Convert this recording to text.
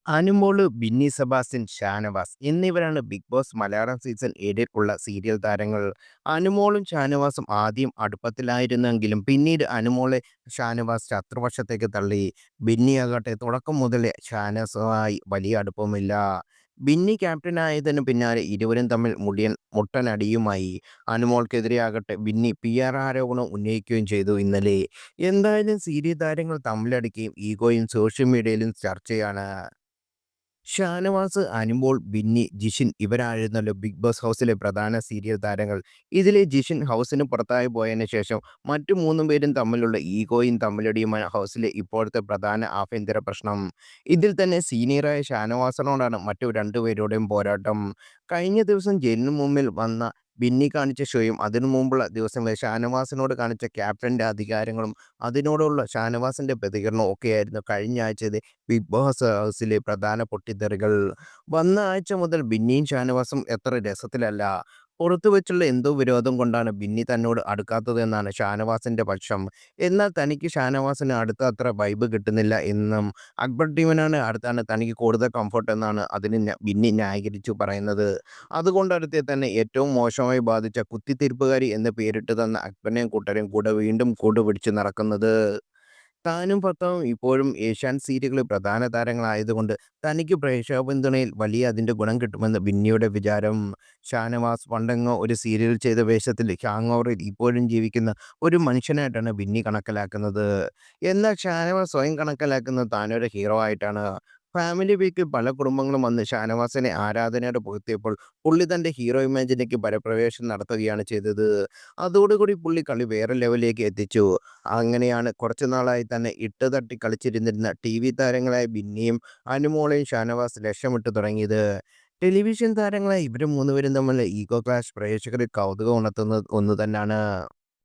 അനുമോള്, ബിന്നി സെബാസ്റ്റ്യൻ, ഷാനവാസ് എന്നിവരാണ് Big Boss Malayalam season 7 serial താരങ്ങൾ. അനുമോളും ഷാനവാസും ആദ്യം അടുപ്പത്തിലായിരുന്നെങ്കിലും പിന്നീട് അനുമോളെ ഷാനവാസ് ശത്രുപക്ഷത്തേക്ക് തള്ളി. ബിന്നിയാകട്ടെ തുടക്കം മുതലേ ഷാനവാസുമായി വലിയ അടുപ്പമില്ല. ബിന്നി ക്യാപ്റ്റനായതിനു പിന്നാലെ ഇരുവരും തമ്മിൽ മുട്ടനടിയുമായി. അനുമോൾക്കെതിരെയാകട്ടെ ബിന്നി PR ആരോപണം ഉന്നയിക്കുകയും ചെയ്തു ഇന്നലെ. എന്തായാലും സീരിയൽ താരങ്ങൾ തമ്മിലടിക്കുകയും ഈഗോയും സോഷ്യൽ മീഡിയയിലും ചർച്ചയാണ്. ഷാനവാസ്, അനുമോൾ, ബിന്നി, ജിഷിൻ ഇവരായിരുന്നല്ലോ ബിഗ് ബോസ് ഹൗസിലെ പ്രധാന സീരിയൽ താരങ്ങൾ. ഇതിലെ ജിഷിൻ ഹൗസിന് പുറത്തായി പോയതിനു ശേഷം മറ്റു മൂന്ന് പേരും തമ്മിലുള്ള ഈഗോയും തമ്മിലടിയുമാണ് ഹൗസിലെ ഇപ്പോഴത്തെ പ്രധാന ആഭ്യന്തര പ്രശ്നം. ഇതിൽ തന്നെ സീനിയറായ ഷാനവാസിനോടാണ് മറ്റു രണ്ടുപേരുടെയും പോരാട്ടം. കഴിഞ്ഞ ദിവസം ജയിലിനു മുമ്പിൽ വന്ന ബിന്നി കാണിച്ച ഷോയും അതിനു മുമ്പുള്ള ദിവസങ്ങളിൽ ഷാനവാസിനോട് കാണിച്ച ക്യാപ്റ്റന്റെ അധികാരങ്ങളും അതിനോടുള്ള ഷാനവാസിന്റെ പ്രതികരണവും ഒക്കെയായിരുന്നു കഴിഞ്ഞ ആഴ്ചത്തെ ബിഗ് ബോസ് ഹൗസിലെ പ്രധാന പൊട്ടിത്തെറികൾ. വന്ന ആഴ്ച മുതൽ ബിന്നിയും ഷാനവാസും എത്ര രസത്തിലല്ല. പുറത്തു വെച്ചുള്ള എന്തോ വിരോധം കൊണ്ടാണ് ബിന്നി തന്നോട് അടുക്കാത്തതെന്നാണ് ഷാനവാസിന്റെ പക്ഷം. എന്നാൽ തനിക്ക് ഷാനവാസിന് അടുത്ത അത്ര വൈബ് കിട്ടുന്നില്ല എന്നും അക്ബർ ടീമിനാണ് അടുത്താണ് തനിക്ക് കൂടുതൽ കംഫർട്ട് എന്നാണ് അതിന് ബിന്നി ന്യായീകരിച്ചു പറയുന്നത്. അതുകൊണ്ടടുത്തെ തന്നെ ഏറ്റവും മോശമായി ബാധിച്ച കുത്തിത്തിരിപ്പുകാരി എന്ന് പേരിട്ട് തന്ന അക്ബറിനെയും കൂട്ടരെയും കൂടെ വീണ്ടും കൂടുപിടിച്ച് നടക്കുന്നത്. താനും ഭർത്താവും ഇപ്പോഴും ഏഷ്യാനെറ്റ് സീരിയലിൽ പ്രധാന താരങ്ങളായതുകൊണ്ട് തനിക്ക് പ്രേക്ഷക പിന്തുണയിൽ വലിയ അതിന്റെ ഗുണം കിട്ടുമെന്ന് ബിന്നിയുടെ വിചാരം. ഷാനവാസ് പണ്ടെങ്ങോ ഒരു സീരിയൽ ചെയ്ത വേഷത്തിൽ ഹാങ് ഓവറിൽ ഇപ്പോഴും ജീവിക്കുന്ന ഒരു മനുഷ്യനായിട്ടാണ് ബിന്നി കണക്കിലാക്കുന്നത്. എന്നാൽ ഷാനവാസ് സ്വയം കണക്കിലാക്കുന്നത് താനൊരു ഹീറോ ആയിട്ടാണ്. ഫാമിലി വീക്കിൽ പല കുടുംബങ്ങളും വന്ന് ഷാനവാസിനെ ആരാധനയോടെ പുകഴ്ത്തിയപ്പോൾ പുള്ളി തന്റെ ഹീറോ ഇമേജിലേക്ക് പരപ്രവേശം നടത്തുകയാണ് ചെയ്തത്. അതോടുകൂടി പുള്ളി കളി വേറെ ലെവലിലേക്ക് എത്തിച്ചു. അങ്ങനെയാണ് കുറച്ചു നാളായി തന്നെ ഇട്ടുതട്ടി കളിച്ചിരുന്നിരുന്ന TV താരങ്ങളായ ബിന്നിയും അനുമോളെയും ഷാനവാസ് ലക്ഷ്യമിട്ട് തുടങ്ങിയത്. ടെലിവിഷൻ താരങ്ങളായ ഇവർ മൂന്നുപേരും തമ്മിലുള്ള ഈഗോ ക്ലാഷ് പ്രേക്ഷകരിൽ കൗതുകം ഉണർത്തുന്നത് ഒന്ന് തന്നെയാണ്.